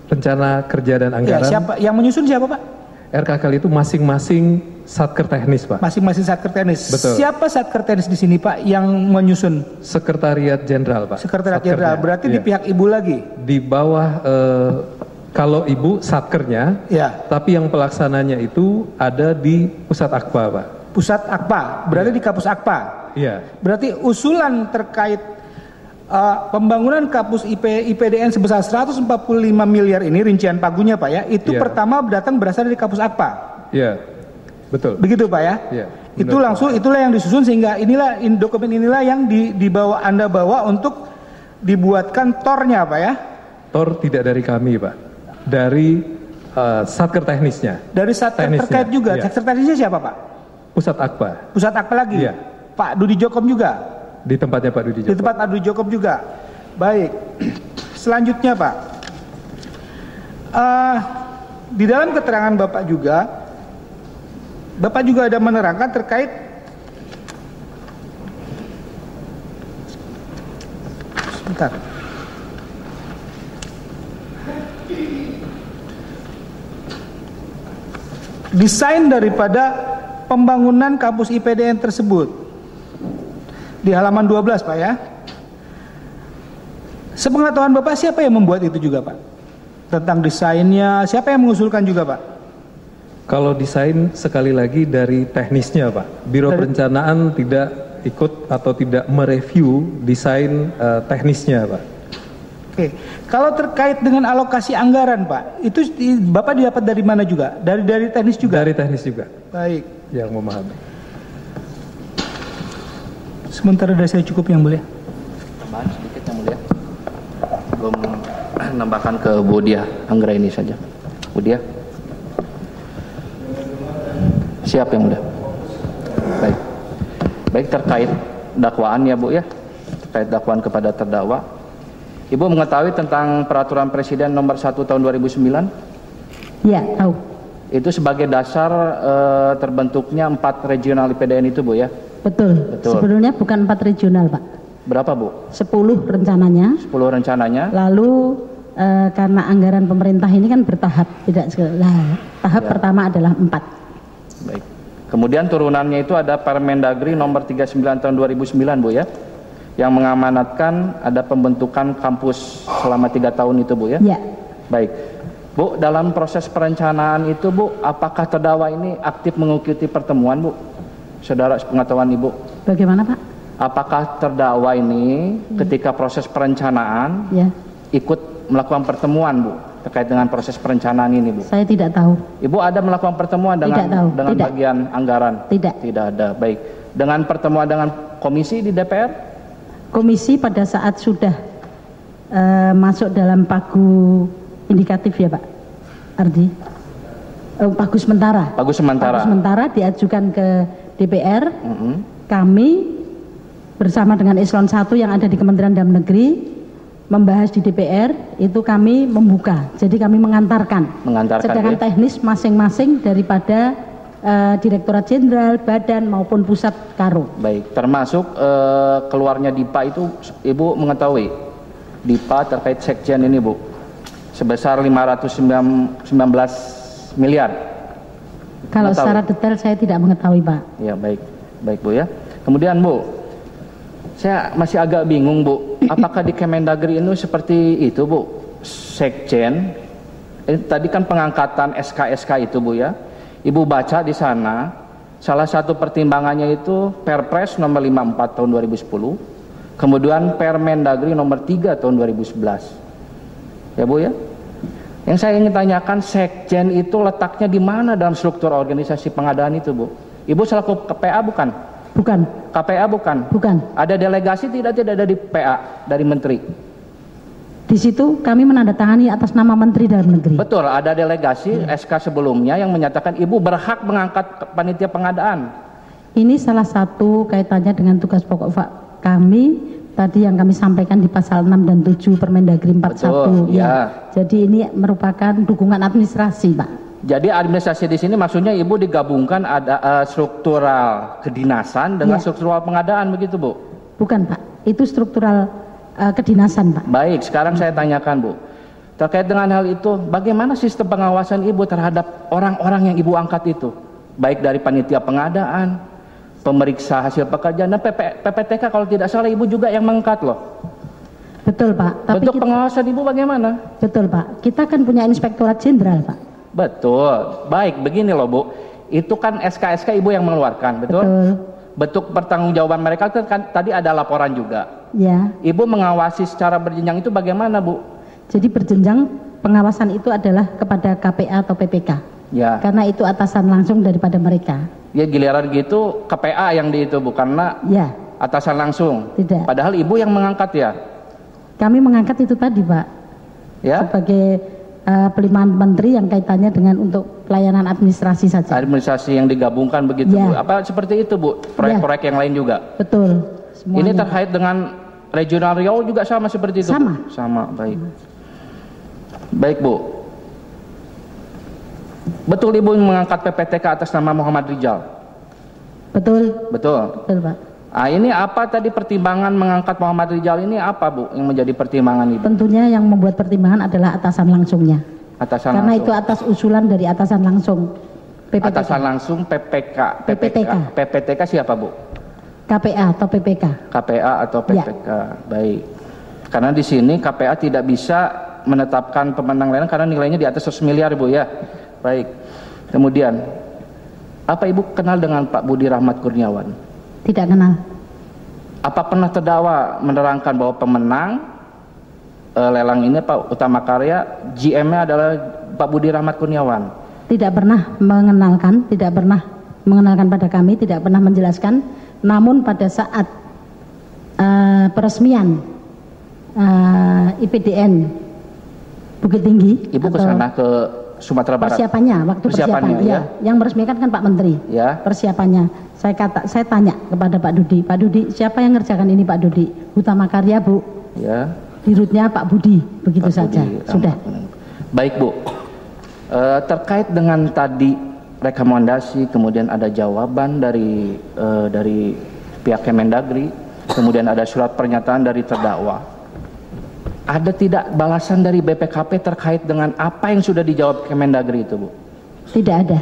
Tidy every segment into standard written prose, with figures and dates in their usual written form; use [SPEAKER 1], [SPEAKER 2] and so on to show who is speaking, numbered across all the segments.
[SPEAKER 1] Rencana Kerja dan Anggaran.
[SPEAKER 2] Ya, siapa yang menyusun, siapa Pak?
[SPEAKER 1] RKKL itu masing-masing satker teknis, Pak.
[SPEAKER 2] Masing-masing satker teknis.
[SPEAKER 1] Betul.
[SPEAKER 2] Siapa satker teknis di sini Pak yang menyusun?
[SPEAKER 1] Sekretariat Jenderal, Pak.
[SPEAKER 2] Sekretariat Jenderal. Berarti di
[SPEAKER 1] Iya.
[SPEAKER 2] pihak Ibu lagi.
[SPEAKER 1] Di bawah kalau Ibu satkernya,
[SPEAKER 2] Ya.
[SPEAKER 1] tapi yang pelaksananya itu ada di Pusat Akpa, Pak.
[SPEAKER 2] Pusat Akpa. Berarti di Kapus Akpa.
[SPEAKER 1] Iya.
[SPEAKER 2] Berarti usulan terkait pembangunan kampus IPDN sebesar 145 miliar ini, rincian pagunya Pak ya, itu
[SPEAKER 1] Iya.
[SPEAKER 2] pertama datang berasal dari Kapus Akpa.
[SPEAKER 1] Iya. Betul.
[SPEAKER 2] Begitu Pak ya?
[SPEAKER 1] Iya.
[SPEAKER 2] Itu langsung, itulah yang disusun, sehingga inilah dokumen inilah yang dibawa, Anda bawa untuk dibuatkan tornya Pak ya?
[SPEAKER 1] Tor tidak dari kami, Pak. Dari satker teknisnya.
[SPEAKER 2] Dari satker
[SPEAKER 1] Teknisnya,
[SPEAKER 2] terkait juga.
[SPEAKER 1] iya.
[SPEAKER 2] Satker teknisnya siapa Pak?
[SPEAKER 1] Pusat Akpa.
[SPEAKER 2] Pusat Akpa lagi?
[SPEAKER 1] Iya.
[SPEAKER 2] Pak Dudi Jokom juga?
[SPEAKER 1] Di tempatnya Pak Dudi
[SPEAKER 2] Di
[SPEAKER 1] Jokom.
[SPEAKER 2] tempat Pak Dudi Jokom juga. Baik. Selanjutnya Pak, di dalam keterangan Bapak juga ada menerangkan terkait sebentar. Desain daripada pembangunan kampus IPDN tersebut di halaman 12 Pak ya. Sepengetahuan Bapak, siapa yang membuat itu juga Pak? Tentang desainnya, siapa yang mengusulkan juga Pak?
[SPEAKER 1] Kalau desain sekali lagi dari teknisnya, Pak. Biro Perencanaan tidak ikut atau tidak mereview desain teknisnya, Pak.
[SPEAKER 2] Oke, kalau terkait dengan alokasi anggaran Pak, itu Bapak dapat dari mana juga? Dari teknis juga?
[SPEAKER 1] Dari teknis juga.
[SPEAKER 2] Baik.
[SPEAKER 1] Yang memahami.
[SPEAKER 2] Sementara saya cukup yang mulia.
[SPEAKER 3] Tambahan sedikit yang mulia. Belum nambahkan ke Bu Dia Anggra ini saja. Bu Dia. Siap yang mulia. Baik. Baik, terkait dakwaan ya Bu ya. Terkait dakwaan kepada terdakwa. Ibu mengetahui tentang peraturan Presiden nomor 1 tahun 2009?
[SPEAKER 4] Iya, tahu.
[SPEAKER 3] Itu sebagai dasar terbentuknya 4 regional IPDN itu Bu ya?
[SPEAKER 4] Betul.
[SPEAKER 3] Betul.
[SPEAKER 4] Sebetulnya bukan 4 regional Pak.
[SPEAKER 3] Berapa Bu?
[SPEAKER 4] 10 rencananya.
[SPEAKER 3] 10 rencananya.
[SPEAKER 4] Lalu karena anggaran pemerintah ini kan bertahap, tidak tahap
[SPEAKER 3] Ya.
[SPEAKER 4] pertama adalah 4.
[SPEAKER 3] Baik. Kemudian turunannya itu ada Permendagri nomor 39 tahun 2009 Bu ya, yang mengamanatkan ada pembentukan kampus selama 3 tahun itu Bu ya.
[SPEAKER 4] Ya.
[SPEAKER 3] Baik Bu, dalam proses perencanaan itu Bu, apakah terdakwa ini aktif mengikuti pertemuan Bu? Saudara pengetahuan Ibu,
[SPEAKER 4] Bagaimana Pak?
[SPEAKER 3] apakah terdakwa ini ketika proses perencanaan
[SPEAKER 4] Ya.
[SPEAKER 3] ikut melakukan pertemuan Bu terkait dengan proses perencanaan ini Bu?
[SPEAKER 4] Saya tidak tahu.
[SPEAKER 3] Ibu ada melakukan pertemuan dengan
[SPEAKER 4] Tidak tahu. Tidak.
[SPEAKER 3] bagian anggaran?
[SPEAKER 4] Tidak.
[SPEAKER 3] Tidak ada. Baik. Dengan pertemuan dengan komisi di DPR?
[SPEAKER 4] Komisi pada saat sudah masuk dalam pagu indikatif ya Pak Ardi. Pagu sementara.
[SPEAKER 3] Pagu sementara.
[SPEAKER 4] Pagu sementara diajukan ke DPR.
[SPEAKER 3] Mhm.
[SPEAKER 4] Kami bersama dengan Eselon 1 yang ada di Kementerian Dalam Negeri membahas di DPR, itu kami membuka. Jadi kami mengantarkan.
[SPEAKER 3] Mengantarkan,
[SPEAKER 4] Sedangkan
[SPEAKER 3] ya?
[SPEAKER 4] teknis masing-masing daripada Direktorat Jenderal, Badan maupun Pusat Karo.
[SPEAKER 3] Baik, termasuk keluarnya DIPA itu Ibu mengetahui DIPA terkait sekjen ini Bu sebesar 519 miliar.
[SPEAKER 4] Kalau
[SPEAKER 3] Mengetahui.
[SPEAKER 4] secara detail saya tidak mengetahui Pak.
[SPEAKER 3] Ya baik, baik Bu ya. Kemudian Bu, saya masih agak bingung Bu, apakah di Kemendagri ini seperti itu Bu, sekjen? Tadi kan pengangkatan SK-SK itu Bu ya. Ibu baca di sana, salah satu pertimbangannya itu Perpres nomor 54 tahun 2010, kemudian Permendagri nomor 3 tahun 2011. Ya Bu ya. Yang saya ingin tanyakan, sekjen itu letaknya di mana dalam struktur organisasi pengadaan itu Bu? Ibu selaku KPA bukan?
[SPEAKER 4] Bukan,
[SPEAKER 3] KPA bukan?
[SPEAKER 4] bukan.
[SPEAKER 3] Ada delegasi tidak ada di PA dari menteri?
[SPEAKER 4] Di situ kami menandatangani atas nama Menteri Dalam Negeri.
[SPEAKER 3] Betul, ada delegasi SK sebelumnya yang menyatakan Ibu berhak mengangkat panitia pengadaan.
[SPEAKER 4] Ini salah satu kaitannya dengan tugas pokok kami tadi yang kami sampaikan di pasal 6 dan 7 Permendagri 41.
[SPEAKER 3] Betul, ya.
[SPEAKER 4] Jadi ini merupakan dukungan administrasi, Pak.
[SPEAKER 3] Jadi administrasi di sini maksudnya Ibu digabungkan ada struktural kedinasan dengan
[SPEAKER 4] Ya.
[SPEAKER 3] struktural pengadaan begitu Bu?
[SPEAKER 4] Bukan, Pak. Itu struktural kedinasan, Pak.
[SPEAKER 3] Baik, sekarang saya tanyakan Bu. Terkait dengan hal itu, bagaimana sistem pengawasan Ibu terhadap orang-orang yang Ibu angkat itu? Baik dari panitia pengadaan, pemeriksa hasil pekerjaan, dan PPTK kalau tidak salah Ibu juga yang mengangkat loh.
[SPEAKER 4] Betul Pak. Tapi
[SPEAKER 3] bentuk pengawasan Ibu bagaimana?
[SPEAKER 4] Betul Pak. Kita kan punya Inspektorat Jenderal Pak.
[SPEAKER 3] Betul. Baik, begini loh Bu. Itu kan SK-SK Ibu yang mengeluarkan, betul?
[SPEAKER 4] Betul.
[SPEAKER 3] Bentuk pertanggungjawaban mereka kan tadi ada laporan juga.
[SPEAKER 4] Ya.
[SPEAKER 3] Ibu mengawasi secara berjenjang itu bagaimana Bu?
[SPEAKER 4] Jadi berjenjang pengawasan itu adalah kepada KPA atau PPK.
[SPEAKER 3] Ya.
[SPEAKER 4] Karena itu atasan langsung daripada mereka.
[SPEAKER 3] Ya giliran gitu KPA yang di itu Bu, karena
[SPEAKER 4] Ya.
[SPEAKER 3] atasan langsung.
[SPEAKER 4] Tidak.
[SPEAKER 3] Padahal Ibu yang mengangkat ya.
[SPEAKER 4] Kami mengangkat itu tadi Pak.
[SPEAKER 3] Ya.
[SPEAKER 4] Sebagai pelimpahan menteri yang kaitannya dengan untuk pelayanan administrasi saja.
[SPEAKER 3] Administrasi yang digabungkan begitu
[SPEAKER 4] Ya.
[SPEAKER 3] Bu. Apa seperti itu Bu? Proyek-proyek yang lain juga.
[SPEAKER 4] Betul. Semuanya.
[SPEAKER 3] Ini terkait dengan regional Riau juga sama seperti itu.
[SPEAKER 4] Sama.
[SPEAKER 3] Bu? Sama, baik. Baik Bu. Betul Ibu mengangkat PPTK atas nama Muhammad Rijal?
[SPEAKER 4] Betul.
[SPEAKER 3] Betul.
[SPEAKER 4] Betul Pak.
[SPEAKER 3] Ah, ini apa tadi pertimbangan mengangkat Muhammad Rijal ini apa Bu yang menjadi pertimbangan Ibu?
[SPEAKER 4] Tentunya yang membuat pertimbangan adalah atasan langsungnya.
[SPEAKER 3] Atasan
[SPEAKER 4] Karena
[SPEAKER 3] langsung.
[SPEAKER 4] itu atas usulan dari atasan langsung. PPTK.
[SPEAKER 3] Atasan langsung PPK.
[SPEAKER 4] PPTK.
[SPEAKER 3] PPTK siapa Bu?
[SPEAKER 4] KPA atau PPK.
[SPEAKER 3] KPA atau PPK. Baik. Karena di sini KPA tidak bisa menetapkan pemenang lelang karena nilainya di atas 100 miliar Bu ya. Baik. Kemudian apa Ibu kenal dengan Pak Budi Rahmat Kurniawan?
[SPEAKER 4] Tidak kenal.
[SPEAKER 3] Apa pernah terdakwa menerangkan bahwa pemenang lelang ini Pak Utama Karya GM-nya adalah Pak Budi Rahmat Kurniawan?
[SPEAKER 4] Tidak pernah mengenalkan pada kami, tidak pernah menjelaskan. Namun pada saat peresmian IPDN Bukit Tinggi,
[SPEAKER 3] Ibu ke sana ke Sumatera Barat.
[SPEAKER 4] Persiapannya,
[SPEAKER 3] ya.
[SPEAKER 4] Yang meresmikan kan Pak Menteri.
[SPEAKER 3] Ya.
[SPEAKER 4] Persiapannya. Saya tanya kepada Pak Dudi, Pak Dudi, siapa yang ngerjakan ini Pak Dudi? Utama Karya Bu.
[SPEAKER 3] Ya.
[SPEAKER 4] Dirutnya Pak Budi, begitu
[SPEAKER 3] Pak
[SPEAKER 4] saja.
[SPEAKER 3] Budi,
[SPEAKER 4] Sudah.
[SPEAKER 3] Baik Bu. Terkait dengan tadi rekomendasi, kemudian ada jawaban dari pihak Kemendagri, kemudian ada surat pernyataan dari terdakwa. Ada tidak balasan dari BPKP terkait dengan apa yang sudah dijawab Kemendagri itu Bu?
[SPEAKER 4] Tidak ada.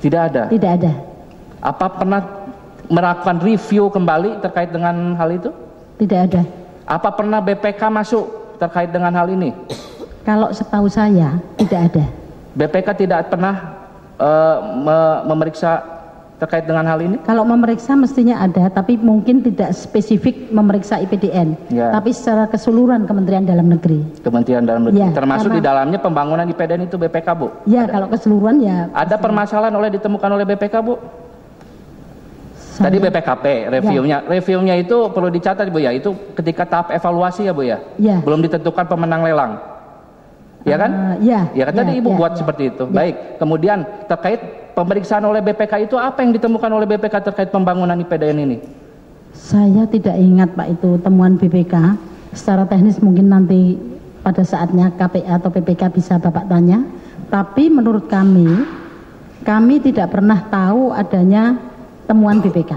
[SPEAKER 3] Tidak ada?
[SPEAKER 4] Tidak ada.
[SPEAKER 3] Apa pernah melakukan review kembali terkait dengan hal itu?
[SPEAKER 4] Tidak ada.
[SPEAKER 3] Apa pernah BPK masuk terkait dengan hal ini?
[SPEAKER 4] Kalau setahu saya tidak ada.
[SPEAKER 3] BPK tidak pernah memeriksa terkait dengan hal ini?
[SPEAKER 4] Kalau memeriksa mestinya ada, tapi mungkin tidak spesifik memeriksa IPDN,
[SPEAKER 3] Ya.
[SPEAKER 4] tapi secara keseluruhan Kementerian Dalam Negeri.
[SPEAKER 3] Kementerian Dalam Negeri,
[SPEAKER 4] Ya,
[SPEAKER 3] termasuk
[SPEAKER 4] karena-
[SPEAKER 3] di dalamnya pembangunan IPDN itu BPK Bu?
[SPEAKER 4] Ya, kalau keseluruhan ya.
[SPEAKER 3] Ada permasalahan ditemukan oleh BPK Bu? Tadi BPKP reviewnya itu perlu dicatat Bu ya, itu ketika tahap evaluasi ya Bu ya?
[SPEAKER 4] Ya.
[SPEAKER 3] Belum ditentukan pemenang lelang. Ya kan?
[SPEAKER 4] Ya.
[SPEAKER 3] Ya kan tadi Ibu buat
[SPEAKER 4] ya.
[SPEAKER 3] seperti itu.
[SPEAKER 4] Ya.
[SPEAKER 3] Baik. Kemudian terkait pemeriksaan oleh BPK itu apa yang ditemukan oleh BPK terkait pembangunan IPDN ini?
[SPEAKER 4] Saya tidak ingat Pak itu temuan BPK. Secara teknis mungkin nanti pada saatnya KPA atau PPK bisa Bapak tanya. Tapi menurut kami tidak pernah tahu adanya temuan BPK.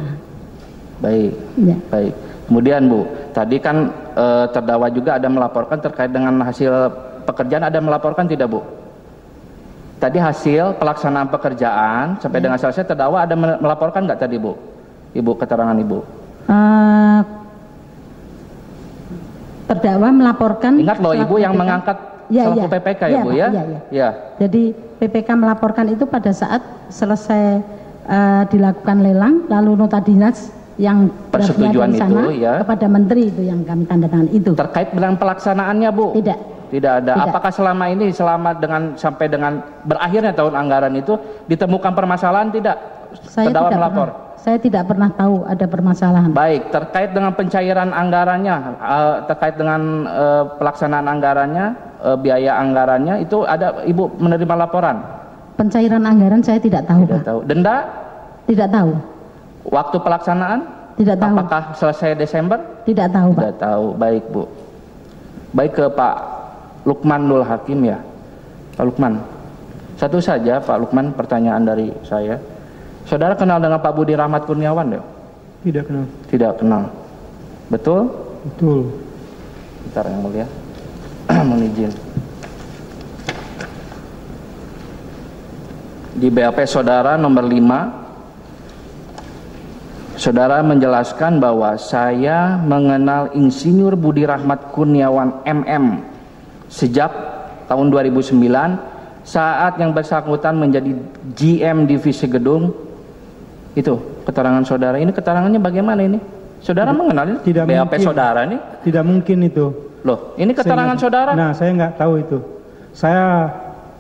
[SPEAKER 3] Baik.
[SPEAKER 4] Ya.
[SPEAKER 3] Baik. Kemudian Bu, tadi kan terdakwa juga ada melaporkan terkait dengan hasil pekerjaan, ada melaporkan tidak Bu? Tadi hasil pelaksanaan pekerjaan sampai dengan selesai terdakwa ada melaporkan nggak tadi Bu? Ibu, keterangan Ibu.
[SPEAKER 4] Terdakwa melaporkan.
[SPEAKER 3] Ingat loh Ibu yang mengangkat selaku PPK ya Bu ya? Ya.
[SPEAKER 4] Jadi PPK melaporkan itu pada saat selesai dilakukan lelang, lalu nota dinas yang
[SPEAKER 3] persetujuan
[SPEAKER 4] dari sana
[SPEAKER 3] itu ya
[SPEAKER 4] kepada menteri itu yang kami tanda tangan itu.
[SPEAKER 3] Terkait dengan pelaksanaannya Bu?
[SPEAKER 4] Tidak.
[SPEAKER 3] Tidak ada.
[SPEAKER 4] Tidak.
[SPEAKER 3] Apakah selama ini sampai dengan berakhirnya tahun anggaran itu ditemukan permasalahan tidak? Terdakwa melapor.
[SPEAKER 4] Saya tidak pernah tahu ada permasalahan.
[SPEAKER 3] Baik, terkait dengan pencairan anggarannya, terkait dengan pelaksanaan anggarannya, biaya anggarannya itu ada Ibu menerima laporan?
[SPEAKER 4] Pencairan anggaran saya tidak tahu,
[SPEAKER 3] Tidak
[SPEAKER 4] Pak.
[SPEAKER 3] tahu. Denda?
[SPEAKER 4] Tidak tahu.
[SPEAKER 3] Waktu pelaksanaan?
[SPEAKER 4] Tidak tahu.
[SPEAKER 3] Apakah selesai Desember?
[SPEAKER 4] Tidak tahu, Pak.
[SPEAKER 3] Tidak tahu. Baik Bu. Baik ke Pak Lukman Nul Hakim ya. Pak Lukman. Satu saja Pak Lukman pertanyaan dari saya. Saudara kenal dengan Pak Budi Rahmat Kurniawan ya?
[SPEAKER 1] Tidak kenal.
[SPEAKER 3] Tidak kenal. Betul?
[SPEAKER 1] Betul.
[SPEAKER 3] Bentar yang mulia. Mohon izin. di BAP saudara nomor 5, saudara menjelaskan bahwa saya mengenal Insinyur Budi Rahmat Kurniawan MM sejak tahun 2009 saat yang bersangkutan menjadi GM divisi gedung. Itu keterangan saudara. Ini keterangannya bagaimana ini? Saudara mengenal
[SPEAKER 5] tidak
[SPEAKER 3] BAP
[SPEAKER 5] mungkin.
[SPEAKER 3] saudara ini?
[SPEAKER 5] Tidak mungkin itu.
[SPEAKER 3] Loh, ini keterangan saudara?
[SPEAKER 5] Nah, saya nggak tahu itu. Saya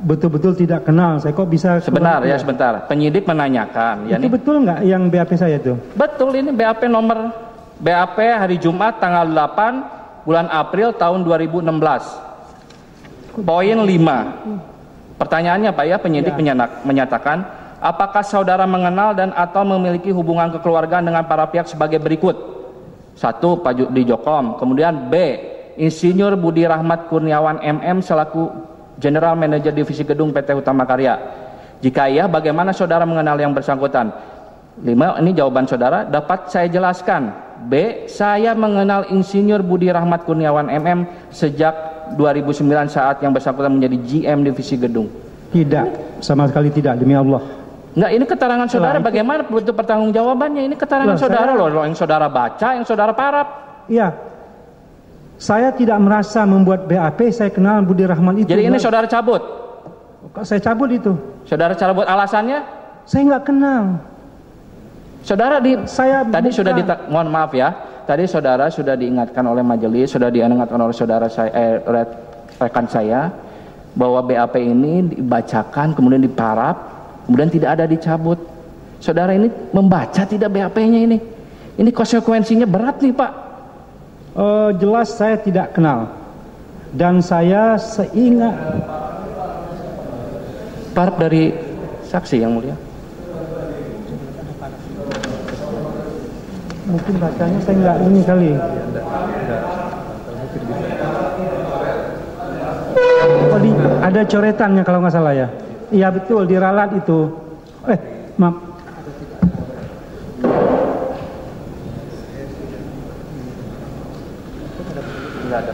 [SPEAKER 5] betul-betul tidak kenal. Saya kok bisa...
[SPEAKER 3] Sebentar ya, sebentar. Penyidik menanyakan. Ya,
[SPEAKER 5] itu
[SPEAKER 3] nih.
[SPEAKER 5] betul nggak yang BAP saya itu?
[SPEAKER 3] Betul, ini BAP nomor BAP hari Jumat tanggal 8 bulan April tahun 2016. Poin 5. Pertanyaannya Pak ya, penyidik menyatakan, apakah saudara mengenal dan atau memiliki hubungan kekeluargaan dengan para pihak sebagai berikut? 1. Pak Judi Jokom. Kemudian B. Insinyur Budi Rahmat Kurniawan MM selaku General Manager Divisi Gedung PT Utama Karya. Jika iya, bagaimana saudara mengenal yang bersangkutan? 5. Ini jawaban saudara. Dapat saya jelaskan. B. Saya mengenal Insinyur Budi Rahmat Kurniawan MM sejak 2009 saat yang bersangkutan menjadi GM Divisi Gedung.
[SPEAKER 5] Tidak, sama sekali tidak, demi Allah.
[SPEAKER 3] Enggak, ini keterangan saudara. Bagaimana bentuk pertanggungjawabannya? Ini keterangan saudara loh, yang saudara baca, yang saudara parap.
[SPEAKER 5] Iya. Saya tidak merasa membuat BAP, saya kenal Budi Rahmat itu.
[SPEAKER 3] Jadi ini saudara cabut?
[SPEAKER 5] Kok saya cabut itu?
[SPEAKER 3] Saudara cabut alasannya?
[SPEAKER 5] Saya nggak kenal.
[SPEAKER 3] Saudara tadi
[SPEAKER 5] bukan.
[SPEAKER 3] sudah mohon maaf ya. Tadi saudara sudah diingatkan oleh majelis, sudah diingatkan oleh saudara saya, rekan saya, bahwa BAP ini dibacakan, kemudian diparap, kemudian tidak ada dicabut. Saudara ini membaca tidak BAP-nya ini? Ini konsekuensinya berat nih Pak.
[SPEAKER 5] Jelas saya tidak kenal. Dan saya seingat
[SPEAKER 3] parap dari saksi yang mulia.
[SPEAKER 5] Mungkin bacanya saya nggak ini kali. Ada coretannya kalau nggak salah ya. Iya betul, di ralat itu. Maaf.
[SPEAKER 3] Nggak ada.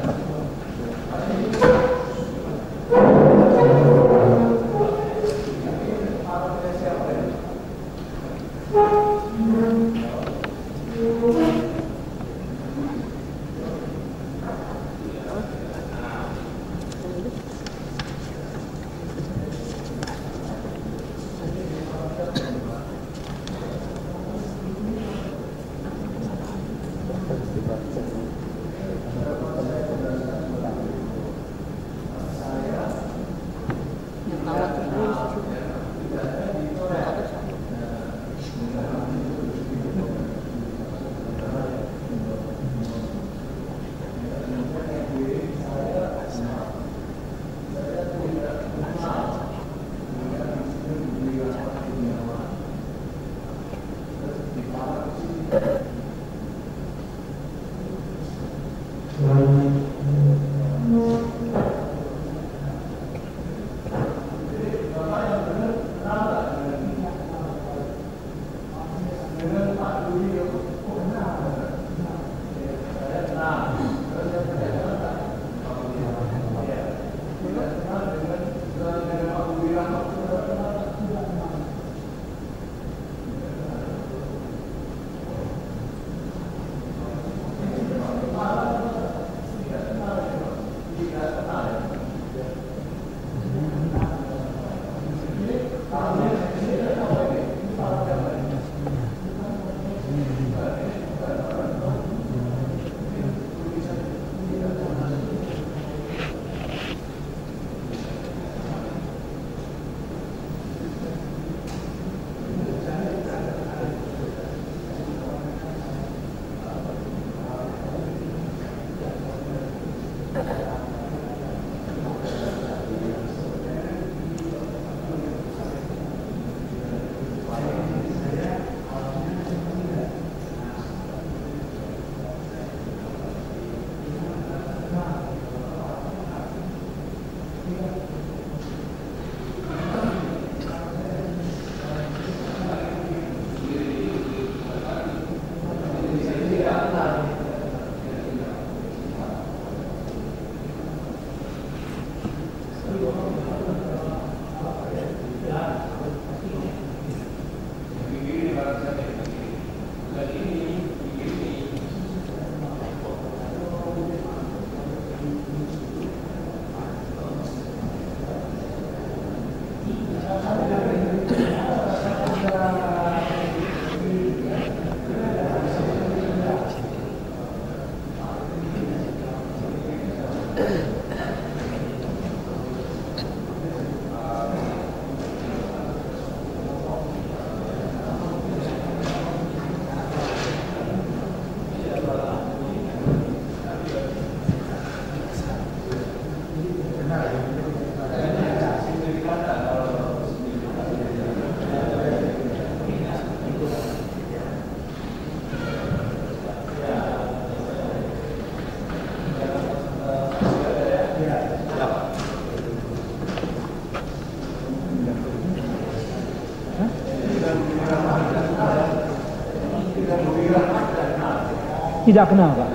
[SPEAKER 5] Tidak kenal, Pak.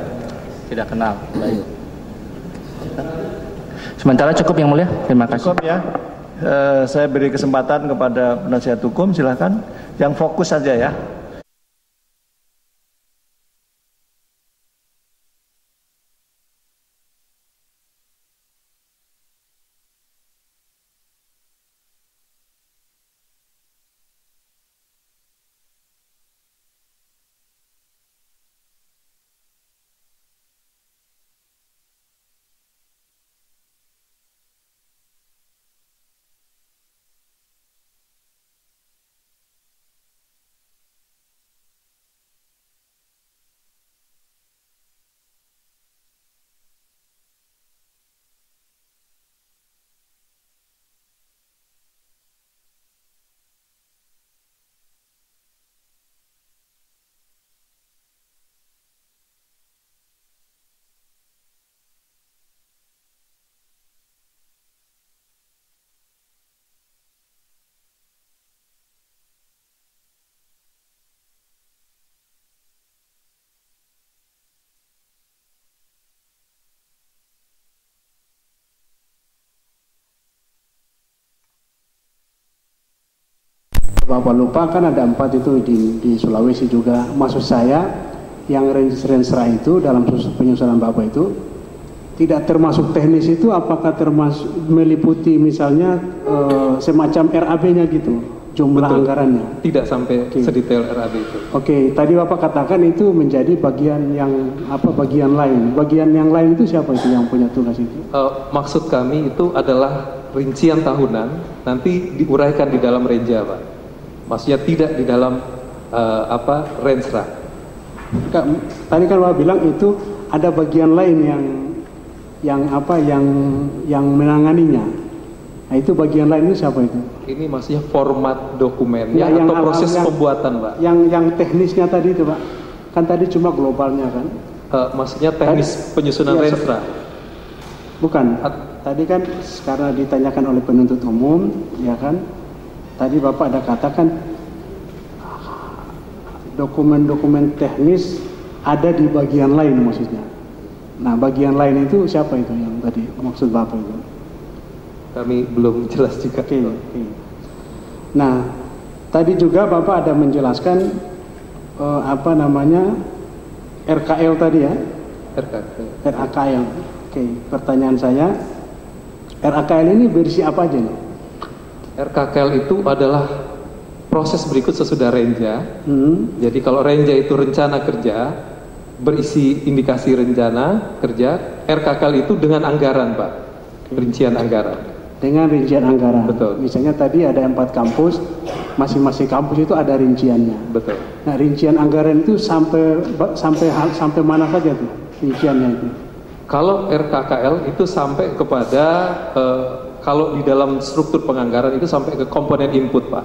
[SPEAKER 3] Tidak kenal. Baik. Sementara cukup yang mulia. Terima kasih.
[SPEAKER 6] Cukup ya. Saya beri kesempatan kepada penasihat hukum, silakan. Yang fokus saja ya.
[SPEAKER 7] Bapak lupa kan ada 4 itu di Sulawesi juga. Maksud saya yang rensra itu dalam penyusunan Bapak itu tidak termasuk teknis itu, apakah termasuk meliputi misalnya semacam RAB-nya gitu, jumlah
[SPEAKER 1] Betul.
[SPEAKER 7] anggarannya?
[SPEAKER 1] Tidak sampai sedetail RAB itu.
[SPEAKER 7] Oke, tadi Bapak katakan itu menjadi bagian yang bagian lain. Bagian yang lain itu siapa itu yang punya tugas itu?
[SPEAKER 1] Maksud kami itu adalah rincian tahunan, nanti diuraikan di dalam renja, Pak. Maksudnya tidak di dalam rensra.
[SPEAKER 7] Tadi kan Bapak bilang itu ada bagian lain yang menanganinya. Nah, itu bagian lain itu siapa itu?
[SPEAKER 1] Ini maksudnya format dokumennya
[SPEAKER 7] Ya,
[SPEAKER 1] atau proses pembuatan, Pak?
[SPEAKER 7] Yang teknisnya tadi itu, Pak. Kan tadi cuma globalnya kan?
[SPEAKER 1] Maksudnya teknis penyusunan rensra.
[SPEAKER 7] Bukan. Tadi kan karena ditanyakan oleh penuntut umum, ya kan? Tadi Bapak ada katakan dokumen-dokumen teknis ada di bagian lain maksudnya. Nah, bagian lain itu siapa itu yang tadi maksud Bapak itu?
[SPEAKER 1] Kami belum jelas juga.
[SPEAKER 7] Oke. Nah, tadi juga Bapak ada menjelaskan RKL tadi ya? RAKL. Oke, pertanyaan saya, RAKL ini berisi apa aja nih?
[SPEAKER 1] RKKL itu adalah proses berikut sesudah renja. Jadi kalau renja itu rencana kerja, berisi indikasi rencana kerja, RKKL itu dengan anggaran, Pak. Rincian anggaran.
[SPEAKER 7] Dengan rincian anggaran.
[SPEAKER 1] Betul.
[SPEAKER 7] Misalnya tadi ada 4 kampus, masing-masing kampus itu ada rinciannya.
[SPEAKER 1] Betul.
[SPEAKER 7] Nah, rincian anggaran itu sampai mana saja tuh rinciannya itu?
[SPEAKER 1] Kalau RKKL itu sampai kepada kalau di dalam struktur penganggaran itu sampai ke komponen input, Pak.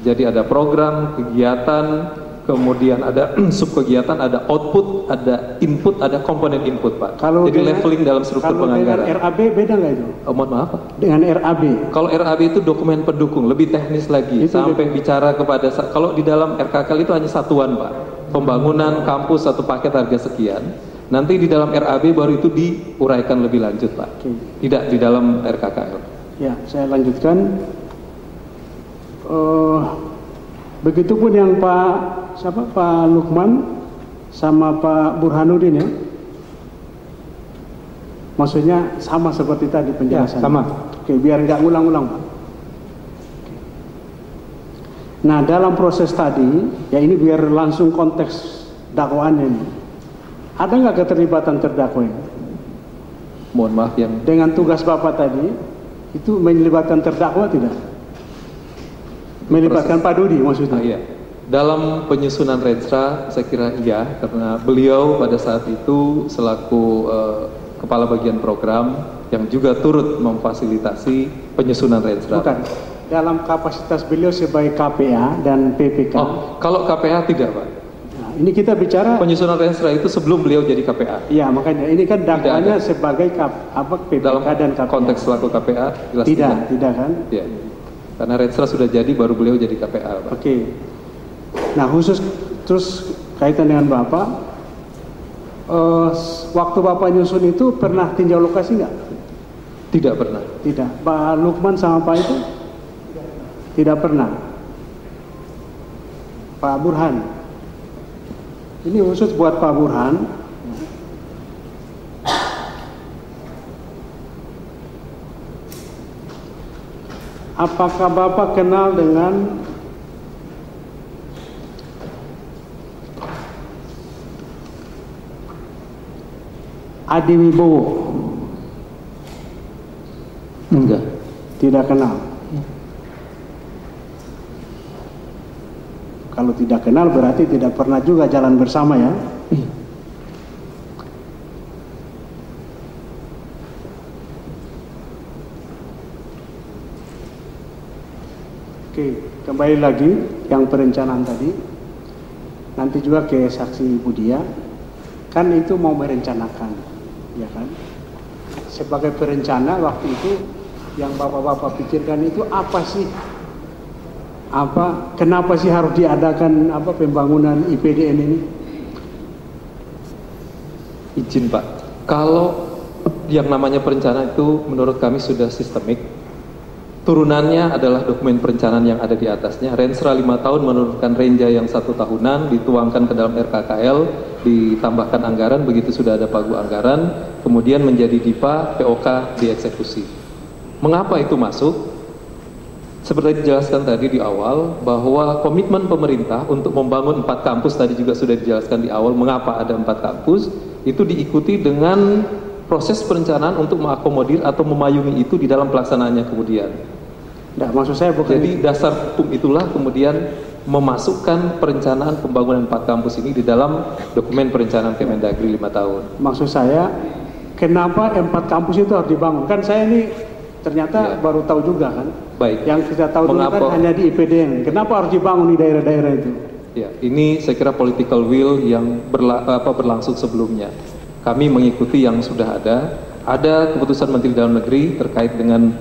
[SPEAKER 1] Jadi ada program, kegiatan, kemudian ada subkegiatan, ada output, ada input, ada komponen input, Pak. Jadi leveling dalam struktur penganggaran.
[SPEAKER 7] Kalau dengan RAB beda nggak itu?
[SPEAKER 1] Mohon maaf, Pak.
[SPEAKER 7] Dengan RAB.
[SPEAKER 1] Kalau RAB itu dokumen pendukung, lebih teknis lagi. Itu sampai bicara kepada, kalau di dalam RKKL itu hanya satuan, Pak. Pembangunan kampus satu paket harga sekian. Nanti di dalam RAB baru itu diuraikan lebih lanjut, Pak. Tidak di dalam RKKL.
[SPEAKER 7] Ya, saya lanjutkan. Begitupun yang Pak Lukman sama Pak Burhanuddin ya. Maksudnya sama seperti tadi penjelasan.
[SPEAKER 5] Ya, sama.
[SPEAKER 7] Oke, biar nggak ngulang-ngulang, Pak. Nah, dalam proses tadi, ya ini biar langsung konteks dakwaannya ini. Ada nggak keterlibatan terdakwa ini?
[SPEAKER 1] Mohon maaf yang
[SPEAKER 7] dengan tugas Bapak tadi itu melibatkan terdakwa tidak? Melibatkan Pak Dudi maksudnya?
[SPEAKER 1] Iya. Dalam penyusunan rensra saya kira iya, karena beliau pada saat itu selaku kepala bagian program yang juga turut memfasilitasi penyusunan Renstra.
[SPEAKER 7] Bukan. Dalam kapasitas beliau sebagai KPA dan PPK.
[SPEAKER 1] Oh, kalau KPA tidak, Pak.
[SPEAKER 7] Nah, ini kita bicara
[SPEAKER 1] Penyusunan Renstra itu sebelum beliau jadi KPA.
[SPEAKER 7] ya, makanya ini kan dakwanya sebagai PPK
[SPEAKER 1] Dalam
[SPEAKER 7] dan KPA.
[SPEAKER 1] konteks selaku KPA jelas
[SPEAKER 7] Tidak kan?
[SPEAKER 1] Ya. Karena Renstra sudah jadi baru beliau jadi KPA, Pak.
[SPEAKER 7] Oke. Nah, khusus terus kaitan dengan Bapak, waktu Bapak nyusun itu pernah tinjau lokasi nggak?
[SPEAKER 1] Tidak pernah.
[SPEAKER 7] Tidak. Pak Lukman sama Pak itu? Tidak pernah. Pak Burhan. Ini khusus buat Pak Burhan. Apakah Bapak kenal dengan Adi Wibowo?
[SPEAKER 8] Enggak.
[SPEAKER 7] Tidak kenal. Kalau tidak kenal berarti tidak pernah juga jalan bersama ya. Oke, kembali lagi yang perencanaan tadi. Nanti juga ke saksi Budia. Kan itu mau merencanakan, ya kan? Sebagai perencana waktu itu yang bapak-bapak pikirkan itu apa sih? Kenapa sih harus diadakan pembangunan IPDN ini?
[SPEAKER 1] Izin, Pak. Kalau yang namanya perencanaan itu menurut kami sudah sistemik. Turunannya adalah dokumen perencanaan yang ada di atasnya. Renstra 5 tahun menurunkan renja yang 1 tahunan, dituangkan ke dalam RKKL, ditambahkan anggaran, begitu sudah ada pagu anggaran, kemudian menjadi DIPA, POK dieksekusi. Mengapa itu masuk? Seperti dijelaskan tadi di awal, bahwa komitmen pemerintah untuk membangun 4 kampus, tadi juga sudah dijelaskan di awal, mengapa ada 4 kampus, itu diikuti dengan proses perencanaan untuk mengakomodir atau memayungi itu di dalam pelaksanaannya kemudian.
[SPEAKER 7] Nah, maksud saya bukan.
[SPEAKER 1] Jadi dasar hukum itulah kemudian memasukkan perencanaan pembangunan 4 kampus ini di dalam dokumen perencanaan Kemendagri 5 tahun.
[SPEAKER 7] Maksud saya, kenapa 4 kampus itu harus dibangun? Kan saya ini ternyata baru tahu juga kan.
[SPEAKER 1] Baik.
[SPEAKER 7] Yang kita tahu dulu kan hanya di IPDN. Kenapa harus dibangun di daerah-daerah itu?
[SPEAKER 1] Ya, ini saya kira political will yang berlangsung sebelumnya. Kami mengikuti yang sudah ada. Ada keputusan Menteri Dalam Negeri terkait dengan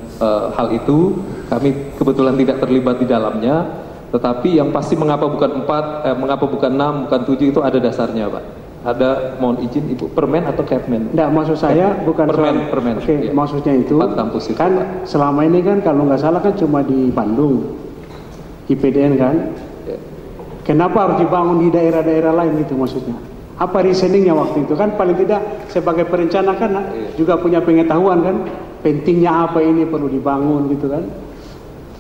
[SPEAKER 1] hal itu. Kami kebetulan tidak terlibat di dalamnya. Tetapi yang pasti mengapa bukan 4, mengapa bukan 6, bukan 7 itu ada dasarnya, Pak. Ada, mohon izin Ibu, permen atau Kepmen?
[SPEAKER 7] Enggak, maksud saya bukan
[SPEAKER 1] permen.
[SPEAKER 7] Oke,
[SPEAKER 1] ya.
[SPEAKER 7] maksudnya itu,
[SPEAKER 1] kampus itu
[SPEAKER 7] kan
[SPEAKER 1] Pak.
[SPEAKER 7] Selama ini kan kalau nggak salah kan cuma di Bandung, IPDN kan.
[SPEAKER 1] Ya.
[SPEAKER 7] Kenapa harus dibangun di daerah-daerah lain gitu maksudnya? Apa reasoningnya waktu itu? Kan paling tidak sebagai perencana kan juga punya pengetahuan kan, pentingnya apa ini perlu dibangun gitu kan.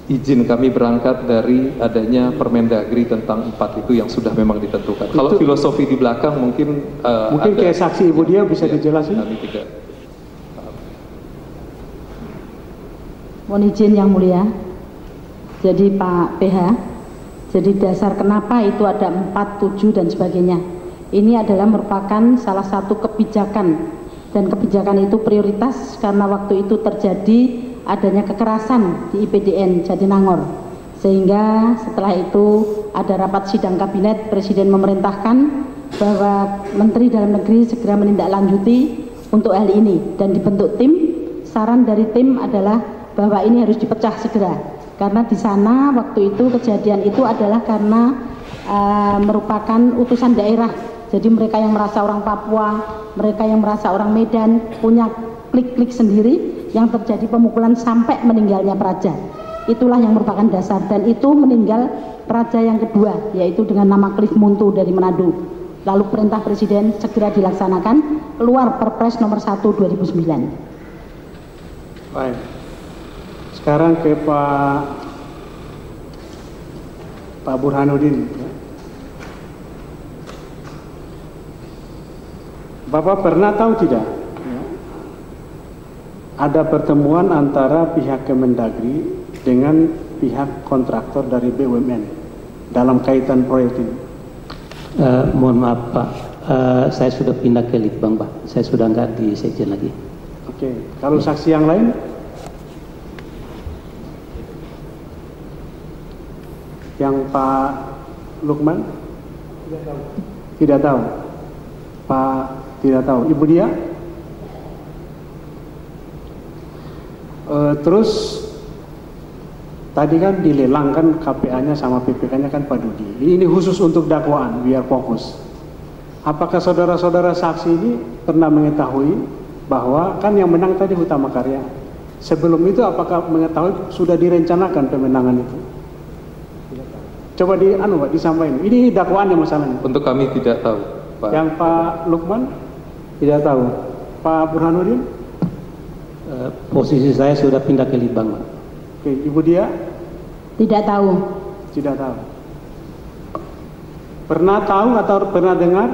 [SPEAKER 1] Izin kami berangkat dari adanya Permendagri tentang 4 itu yang sudah memang ditentukan. Kalau filosofi di belakang mungkin
[SPEAKER 7] kayak saksi Ibu Dia bisa dijelasin.
[SPEAKER 1] Kami tidak.
[SPEAKER 4] Mohon izin yang mulia. Jadi Pak PH, jadi dasar kenapa itu ada 4, 7 dan sebagainya. Ini adalah merupakan salah satu kebijakan, dan kebijakan itu prioritas karena waktu itu terjadi adanya kekerasan di IPDN Jatinangor, sehingga setelah itu ada rapat sidang kabinet, Presiden memerintahkan bahwa Menteri Dalam Negeri segera menindaklanjuti untuk hal ini dan dibentuk tim. Saran dari tim adalah bahwa ini harus dipecah segera karena di sana waktu itu kejadian itu adalah karena merupakan utusan daerah. Jadi mereka yang merasa orang Papua, mereka yang merasa orang Medan punya klik-klik sendiri yang terjadi pemukulan sampai meninggalnya praja. Itulah yang merupakan dasar, dan itu meninggal praja yang kedua yaitu dengan nama Cliff Muntu dari Manado. Lalu perintah Presiden segera dilaksanakan, keluar Perpres nomor 1 2009.
[SPEAKER 7] Baik. Sekarang ke Pak Burhanuddin. Bapak pernah tahu tidak ada pertemuan antara pihak Kemendagri dengan pihak kontraktor dari BUMN dalam kaitan proyek ini?
[SPEAKER 8] Mohon maaf Pak, saya sudah pindah ke Litbang Pak, saya sudah nggak di Sekjen lagi.
[SPEAKER 7] Oke, Oke, kalau saksi yang lain? Yang Pak Lukman? Tidak tahu. Pak tidak tahu. Ibu Dia? Terus tadi kan dilelangkan KPA-nya sama PPK-nya kan Pak Dudi. Ini khusus untuk dakwaan biar fokus. Apakah saudara-saudara saksi ini pernah mengetahui bahwa kan yang menang tadi Hutama Karya? Sebelum itu apakah mengetahui sudah direncanakan pemenangan itu? Coba disampaikan. Ini dakwaannya masalahnya.
[SPEAKER 1] Untuk kami tidak tahu, Pak.
[SPEAKER 7] Yang Pak Lukman tidak tahu. Pak Burhanuddin?
[SPEAKER 8] Posisi saya sudah pindah ke Libang, Pak.
[SPEAKER 7] Oke, Ibu Dia?
[SPEAKER 4] Tidak tahu.
[SPEAKER 7] Tidak tahu. Pernah tahu atau pernah dengar